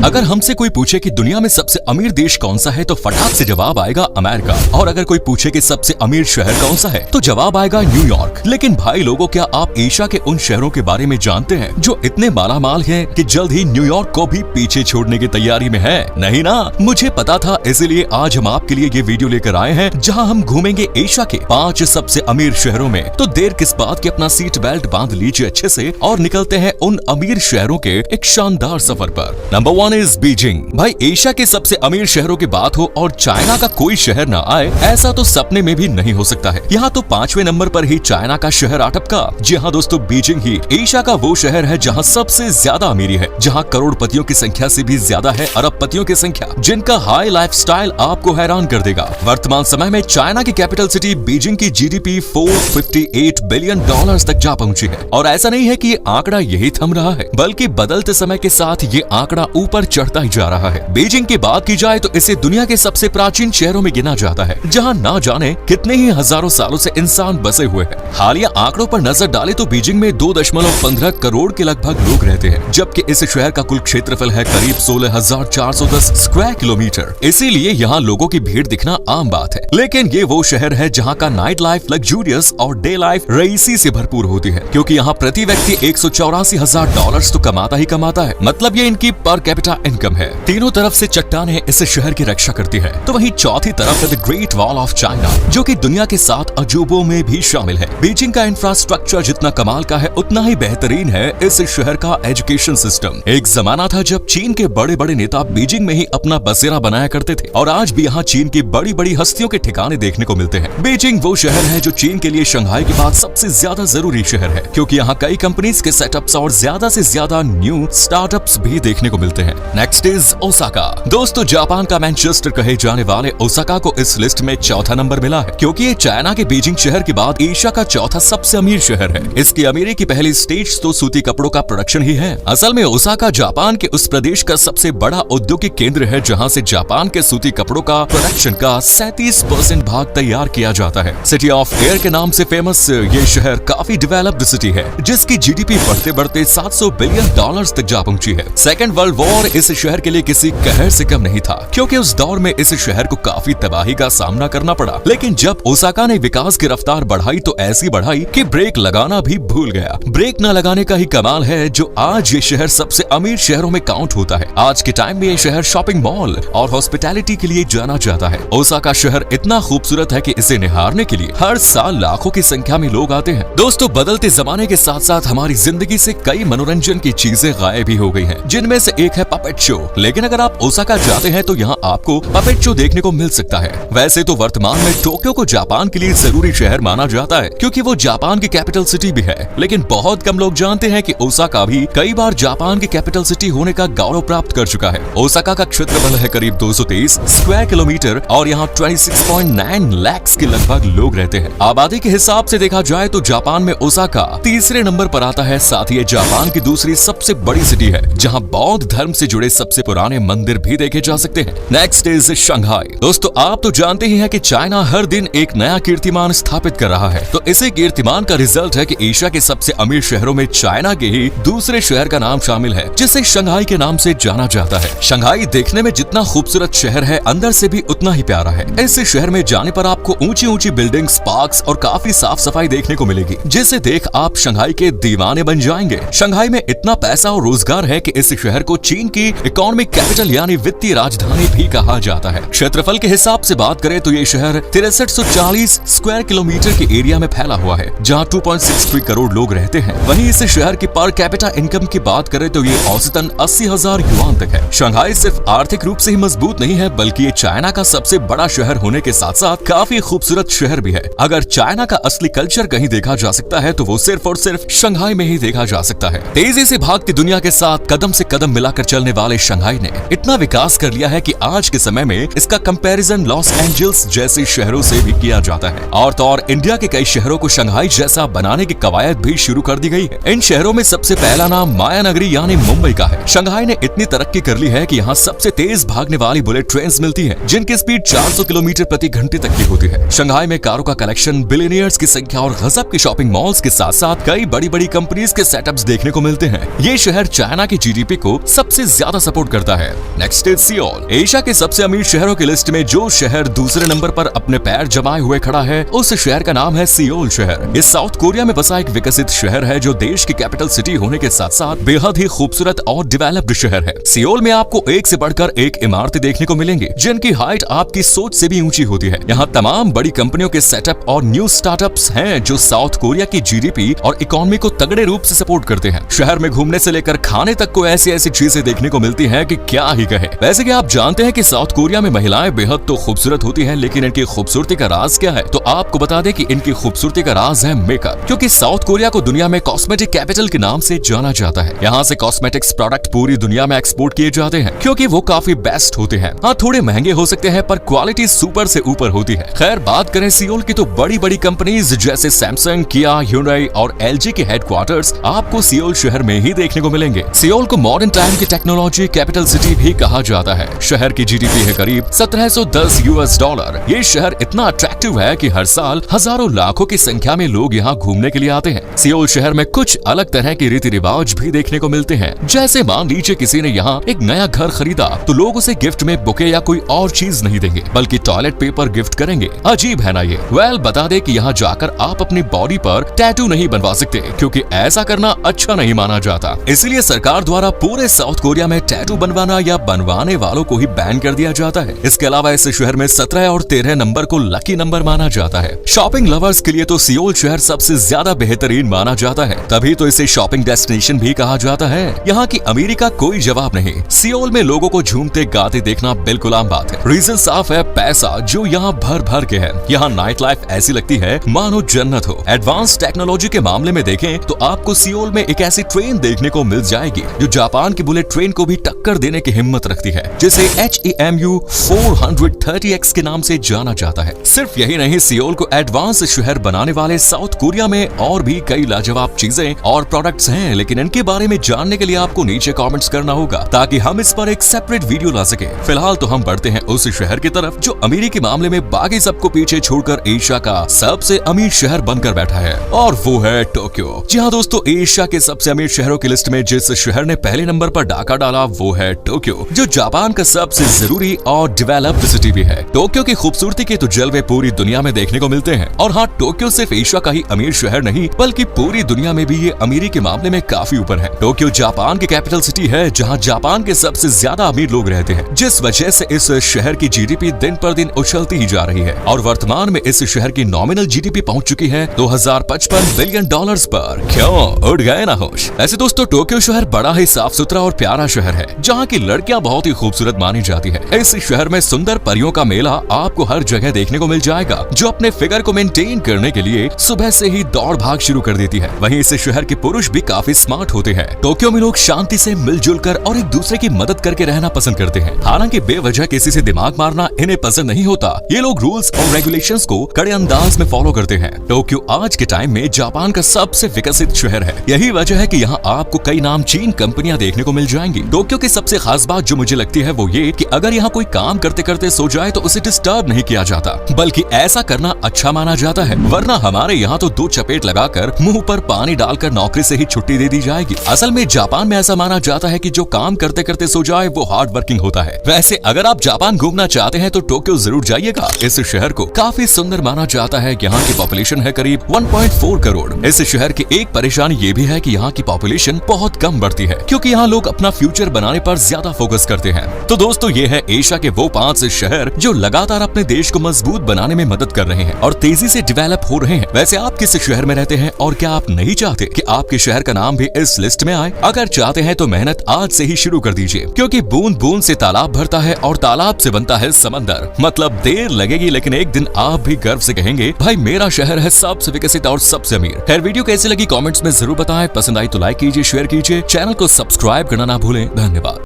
अगर हमसे कोई पूछे कि दुनिया में सबसे अमीर देश कौन सा है तो फटाक से जवाब आएगा अमेरिका। और अगर कोई पूछे कि सबसे अमीर शहर कौन सा है तो जवाब आएगा न्यूयॉर्क। लेकिन भाई लोगों, क्या आप एशिया के उन शहरों के बारे में जानते हैं जो इतने मालामाल हैं कि जल्द ही न्यूयॉर्क को भी पीछे छोड़ने की तैयारी में है? नहीं ना, मुझे पता था, इसीलिए आज हम आपके लिए ये वीडियो लेकर आए हैं जहां हम घूमेंगे एशिया के 5 सबसे अमीर शहरों में। तो देर किस बात की, अपना सीट बेल्ट बांध लीजिए अच्छे से और निकलते हैं उन अमीर शहरों के एक शानदार सफर पर। Number 1 is Beijing. भाई, एशिया के सबसे अमीर शहरों की बात हो और चाइना का कोई शहर ना आए, ऐसा तो सपने में भी नहीं हो सकता है। यहाँ तो 5वें नंबर पर ही चाइना का शहर आ टपका। जी हाँ दोस्तों, बीजिंग ही एशिया का वो शहर है जहाँ सबसे ज्यादा अमीरी है, जहाँ करोड़पतियों की संख्या से भी ज्यादा है अरबपतियों की संख्या, जिनका हाई लाइफस्टाइल आपको हैरान कर देगा। वर्तमान समय में चाइना की कैपिटल सिटी बीजिंग की जीडीपी $458 बिलियन तक जा पहुंची है। और ऐसा नहीं है कि ये आंकड़ा यही थम रहा है, बल्कि बदलते समय के साथ ये आंकड़ा ऊपर चढ़ता ही जा रहा है। बीजिंग की बात की जाए तो इसे दुनिया के सबसे प्राचीन शहरों में गिना जाता है, जहां ना जाने कितने ही हजारों सालों से इंसान बसे हुए हैं। हालिया आंकड़ों पर नजर डाले तो बीजिंग में 2.15 करोड़ के लगभग लोग रहते हैं, जबकि इस शहर का कुल क्षेत्रफल है करीब 16,410 स्क्वायर किलोमीटर। इसीलिए यहाँ लोगों की भीड़ दिखना आम बात है। लेकिन ये वो शहर है जहाँ का नाइट लाइफ लग्जूरियस और डे लाइफ रईसी से भरपूर होती है, क्योंकि यहाँ प्रति व्यक्ति $184,000 तो कमाता ही कमाता है। मतलब ये इनकी पर कैपिटा इनकम है। तीनों तरफ से चट्टानें इस शहर की रक्षा करती है। तो वहीं चौथी तरफ है the great wall of China, जो कि दुनिया के 7 अजूबों में भी शामिल है। बीजिंग का इंफ्रास्ट्रक्चर जितना कमाल का है उतना ही बेहतरीन है इस शहर का एजुकेशन सिस्टम। एक जमाना था जब चीन के बड़े बड़े नेता बीजिंग में ही अपना बसेरा बनाया करते थे, और आज भी यहाँ चीन की बड़ी बड़ी हस्तियों के ठिकाने देखने को मिलते हैं। बीजिंग वो शहर है जो चीन के लिए शंघाई के बाद सबसे ज्यादा जरूरी शहर है, क्योंकि यहाँ कई कंपनीज के सेटअप्स और ज्यादा से ज्यादा न्यू स्टार्टअप्स भी देखने को मिलते हैं। Next is Osaka. दोस्तों, जापान का मैनचेस्टर कहे जाने वाले ओसाका को इस लिस्ट में चौथा नंबर मिला है, क्योंकि ये चाइना के बीजिंग शहर के बाद एशिया का चौथा सबसे अमीर शहर है। इसकी अमीरी की पहली स्टेज तो सूती कपड़ों का प्रोडक्शन ही है। असल में ओसाका जापान के उस प्रदेश का सबसे बड़ा औद्योगिक केंद्र है, जहाँ से जापान के सूती कपड़ों का प्रोडक्शन का 37% भाग तैयार किया जाता है। सिटी ऑफ एयर के नाम से फेमस ये शहर काफी डेवलप्ड सिटी है, जिसकी जीडीपी बढ़ते बढ़ते $700 बिलियन तक जा पहुंची है। सेकेंड वर्ल्ड वॉर इस शहर के लिए किसी कहर से कम नहीं था, क्योंकि उस दौर में इस शहर को काफी तबाही का सामना करना पड़ा। लेकिन जब ओसाका ने विकास की रफ्तार बढ़ाई तो ऐसी बढ़ाई कि ब्रेक लगाना भी भूल गया। ब्रेक न लगाने का ही कमाल है जो आज ये शहर सबसे अमीर शहरों में काउंट होता है। आज के टाइम में ये शहर शॉपिंग मॉल और हॉस्पिटैलिटी के लिए जाना जाता है। ओसाका शहर इतना खूबसूरत है कि इसे निहारने के लिए हर साल लाखों की संख्या में लोग आते हैं। दोस्तों, बदलते जमाने के साथ साथ हमारी जिंदगी से कई मनोरंजन की चीजें गायब भी हो गई हैं, जिनमें से एक है पपेट शो। लेकिन अगर आप ओसाका जाते हैं तो यहाँ आपको पपेट शो देखने को मिल सकता है। वैसे तो वर्तमान में टोक्यो को जापान के लिए जरूरी शहर माना जाता है, क्योंकि वो जापान की कैपिटल सिटी भी है। लेकिन बहुत कम लोग जानते हैं कि ओसाका भी कई बार जापान की कैपिटल सिटी होने का गौरव प्राप्त कर चुका है। ओसाका का क्षेत्रफल है करीब 223 स्क्वायर किलोमीटर और यहाँ 26.9 लाख के लगभग लोग रहते हैं। आबादी के हिसाब से देखा जाए तो जापान में ओसाका तीसरे नंबर पर आता है। साथ ही ये जापान की दूसरी सबसे बड़ी सिटी है, जहाँ बौद्ध धर्म से जुड़े सबसे पुराने मंदिर भी देखे जा सकते हैं। Next is Shanghai. दोस्तों, आप तो जानते ही हैं कि चाइना हर दिन एक नया कीर्तिमान स्थापित कर रहा है। तो इसी कीर्तिमान का रिजल्ट है कि एशिया के सबसे अमीर शहरों में चाइना के ही दूसरे शहर का नाम शामिल है, जिसे शंघाई के नाम से जाना जाता है। शंघाई देखने में जितना खूबसूरत शहर है, अंदर से भी उतना ही प्यारा है। इस शहर में जाने पर आपको ऊंची ऊंची बिल्डिंग्स, पार्क्स और काफी साफ सफाई देखने को मिलेगी, जिसे देख आप शंघाई के दीवाने बन जाएंगे। शंघाई में इतना पैसा और रोजगार है कि इस शहर को चीन की इकोनॉमिक कैपिटल यानी वित्तीय राजधानी भी कहा जाता है। क्षेत्रफल के हिसाब से बात करें तो ये शहर 6340 स्क्वायर किलोमीटर के एरिया में फैला हुआ है, जहाँ 2.63 करोड़ लोग रहते हैं। वहीं इस शहर की पर कैपिटा इनकम की बात करें तो ये औसतन 80,000 युआन तक है। शंघाई सिर्फ आर्थिक रूप से ही मजबूत नहीं है, बल्कि ये चाइना का सबसे बड़ा शहर होने के साथ साथ काफी खूबसूरत शहर भी है। अगर चाइना का असली कल्चर कहीं देखा जा सकता है तो वो सिर्फ और सिर्फ शंघाई में ही देखा जा सकता है। तेजी से भागती दुनिया के साथ कदम से कदम मिलाकर चलने वाले शंघाई ने इतना विकास कर लिया है कि आज के समय में इसका कंपैरिजन लॉस एंजल्स जैसे शहरों से भी किया जाता है। और तो और इंडिया के कई शहरों को शंघाई जैसा बनाने की कवायद भी शुरू कर दी गई है। इन शहरों में सबसे पहला नाम माया नगरी यानी मुंबई का है। शंघाई ने इतनी तरक्की कर ली है कि यहाँ सबसे तेज भागने वाली बुलेट ट्रेन मिलती है, जिनकी स्पीड 400 किलोमीटर प्रति घंटे तक की होती है। शंघाई में कारों का कलेक्शन, बिलियनियर्स की संख्या और गजब के शॉपिंग मॉल्स के साथ साथ कई बड़ी बड़ी कंपनीज के सेटअप्स देखने को मिलते हैं। ये शहर चाइना की जीडीपी को सबसे ज्यादा सपोर्ट करता है। Next is Seoul. एशिया के सबसे अमीर शहरों की लिस्ट में जो शहर दूसरे नंबर पर अपने पैर जमाए हुए खड़ा है, उस शहर का नाम है सियोल शहर। इस साउथ कोरिया में बसा एक विकसित शहर है जो देश की कैपिटल सिटी होने के साथ साथ बेहद ही खूबसूरत और डेवलप्ड शहर है। सियोल में आपको एक से बढ़कर एक इमारतें देखने को मिलेंगी जिनकी हाइट आपकी सोच से भी ऊंची होती है। यहाँ तमाम बड़ी कंपनियों के सेटअप और न्यू स्टार्टअप्स हैं जो साउथ कोरिया की जीडीपी और इकोनॉमी को तगड़े रूप से सपोर्ट करते हैं। शहर में घूमने से लेकर खाने तक को ऐसी ऐसी चीजें देखने को मिलती हैं कि क्या ही कहे। वैसे कि आप जानते हैं कि साउथ कोरिया में महिलाएं बेहद तो खूबसूरत होती हैं, लेकिन इनकी खूबसूरती का राज क्या है? तो आपको बता दें कि इनकी खूबसूरती का राज है मेकअप, क्योंकि साउथ कोरिया को दुनिया में कॉस्मेटिक कैपिटल के नाम से जाना जाता है। यहाँ से कॉस्मेटिक्स प्रोडक्ट पूरी दुनिया में एक्सपोर्ट किए जाते हैं क्योंकि वो काफी बेस्ट होते हैं। हाँ, थोड़े महंगे हो सकते हैं पर क्वालिटी सुपर से ऊपर होती है। खैर, बात करें सियोल की तो बड़ी बड़ी कंपनीज जैसे सैमसंग, किया, ह्यूंडई और एलजी के हेडक्वार्टर्स आपको सियोल शहर में ही देखने को मिलेंगे। सियोल को मॉडर्न टाइम की टेक्नोलॉजी कैपिटल सिटी भी कहा जाता है। शहर की जीडीपी है करीब $1710। ये शहर इतना अट्रैक्टिव है कि हर साल हजारों लाखों की संख्या में लोग यहाँ घूमने के लिए आते हैं। सियोल शहर में कुछ अलग तरह के रीति रिवाज भी देखने को मिलते हैं। जैसे मान लीजिए किसी ने यहाँ एक नया घर खरीदा तो लोग उसे गिफ्ट में बुके या कोई और चीज नहीं देंगे बल्कि टॉयलेट पेपर गिफ्ट करेंगे। अजीब है ना ये? बता दे कि यहाँ जाकर आप अपनी बॉडी पर टैटू नहीं बनवा सकते क्योंकि ऐसा करना अच्छा नहीं माना जाता। इसलिए सरकार द्वारा पूरे साउथ कोरिया में टैटू बनवाना या बनवाने वालों को ही बैन कर दिया जाता है। इसके अलावा इस शहर में 17 और 13 नंबर को लकी नंबर माना जाता है। शॉपिंग लवर्स के लिए तो सियोल शहर सबसे ज्यादा बेहतरीन माना जाता है, तभी तो इसे शॉपिंग डेस्टिनेशन भी कहा जाता है। यहाँ की अमीरी का कोई जवाब नहीं। सियोल में लोगों को झूमते गाते देखना बिल्कुल आम बात है। रीजन साफ है, पैसा जो यहाँ भर भर के है। यहाँ नाइट लाइफ ऐसी लगती है मानो जन्नत हो। एडवांस टेक्नोलॉजी के मामले में देखें तो आपको सियोल में एक ऐसी ट्रेन देखने को मिल जाएगी जो जापान की बुलेट ट्रेन को भी टक्कर देने की हिम्मत रखती है, जिसे HEMU 430X के नाम से जाना जाता है। सिर्फ यही नहीं, सियोल को एडवांस शहर बनाने वाले साउथ कोरिया में और भी कई लाजवाब चीजें और प्रोडक्ट्स हैं, लेकिन इनके बारे में जानने के लिए आपको नीचे कमेंट्स करना होगा ताकि हम इस पर एक सेपरेट वीडियो ला सके। फिलहाल तो हम बढ़ते हैं उस शहर की तरफ जो अमीरी के मामले में बाकी सबको पीछे छोड़कर एशिया का सबसे अमीर शहर बनकर बैठा है, और वो है टोक्यो। जी हाँ दोस्तों, एशिया के सबसे अमीर शहरों की लिस्ट में जिस शहर ने पहले नंबर पर डाका डाला वो है टोक्यो, जो जापान का सबसे जरूरी और डेवलप्ड सिटी भी है। टोक्यो की खूबसूरती के तो जलवे पूरी दुनिया में देखने को मिलते हैं। और हाँ, टोक्यो सिर्फ एशिया का ही अमीर शहर नहीं बल्कि पूरी दुनिया में भी ये अमीरी के मामले में काफी ऊपर है। टोक्यो जापान की कैपिटल सिटी है जहाँ जापान के सबसे ज्यादा अमीर लोग रहते हैं, जिस वजह से इस शहर की जीडीपी दिन पर दिन उछलती ही जा रही है और वर्तमान में इस शहर की नॉमिनल जीडीपी पहुंच चुकी है $2055 बिलियन पर। क्यों उड़ गए ना होश? ऐसे दोस्तों, टोक्यो शहर बड़ा ही साफ सुथरा और प्यारा शहर है जहाँ की लड़कियां बहुत ही खूबसूरत मानी जाती है। इस शहर में सुंदर परियों का मेला आपको हर जगह देखने को मिल जाएगा जो अपने फिगर को मेंटेन करने के लिए सुबह से ही दौड़ भाग शुरू कर देती है। वहीं इस शहर के पुरुष भी काफी स्मार्ट होते हैं। टोक्यो में लोग शांति से मिलजुल कर और एक दूसरे की मदद करके रहना पसंद करते हैं। हालांकि बेवजह किसी से दिमाग मारना इन्हें पसंद नहीं होता। ये लोग रूल्स और रेगुलेशंस को कड़े अंदाज में फॉलो करते हैं। टोक्यो आज के टाइम में जापान का सबसे विकसित शहर है। यही वजह है कि यहाँ आपको कई नामचीन कंपनियां देखने को मिल जाएंगी। टोक्यो की सबसे खास बात जो मुझे लगती है वो ये कि अगर यहाँ कोई काम करते करते सो जाए तो उसे डिस्टर्ब नहीं किया जाता, बल्कि ऐसा करना अच्छा माना जाता है। वरना हमारे यहाँ तो 2 चपेट लगाकर मुंह पर पानी डालकर नौकरी से ही छुट्टी दे दी जाएगी। असल में जापान में ऐसा माना जाता है कि जो काम करते करते सो जाए वो हार्ड वर्किंग होता है। वैसे अगर आप जापान घूमना चाहते हैं तो टोक्यो जरूर जाइएगा। इस शहर को काफी सुंदर माना जाता है। यहाँ की पॉपुलेशन है करीब 1.4 करोड़। इस शहर की एक परेशानी ये भी है कि यहाँ की पॉपुलेशन बहुत कम बढ़ती है क्योंकि यहाँ लोग अपना फ्यूचर बनाने पर ज्यादा फोकस करते हैं। तो दोस्तों, ये है एशिया के वो 5 शहर जो लगातार अपने देश को मजबूत बनाने में मदद कर रहे हैं और तेजी से डेवलप हो रहे हैं। वैसे आप किस शहर में रहते हैं और क्या आप नहीं चाहते कि आपके शहर का नाम भी इस लिस्ट में आए? अगर चाहते हैं तो मेहनत आज से ही शुरू कर दीजिए, क्योंकि बूंद बूंद से तालाब भरता है और तालाब से बनता है समंदर। मतलब देर लगेगी लेकिन एक दिन आप भी गर्व से कहेंगे, भाई मेरा शहर है सबसे विकसित और सबसे अमीर। खैर, वीडियो कैसी लगी कमेंट्स में जरूर बताएं। पसंद आई तो लाइक कीजिए, शेयर कीजिए, चैनल को सब्सक्राइब करना ना भूलें। धन्यवाद।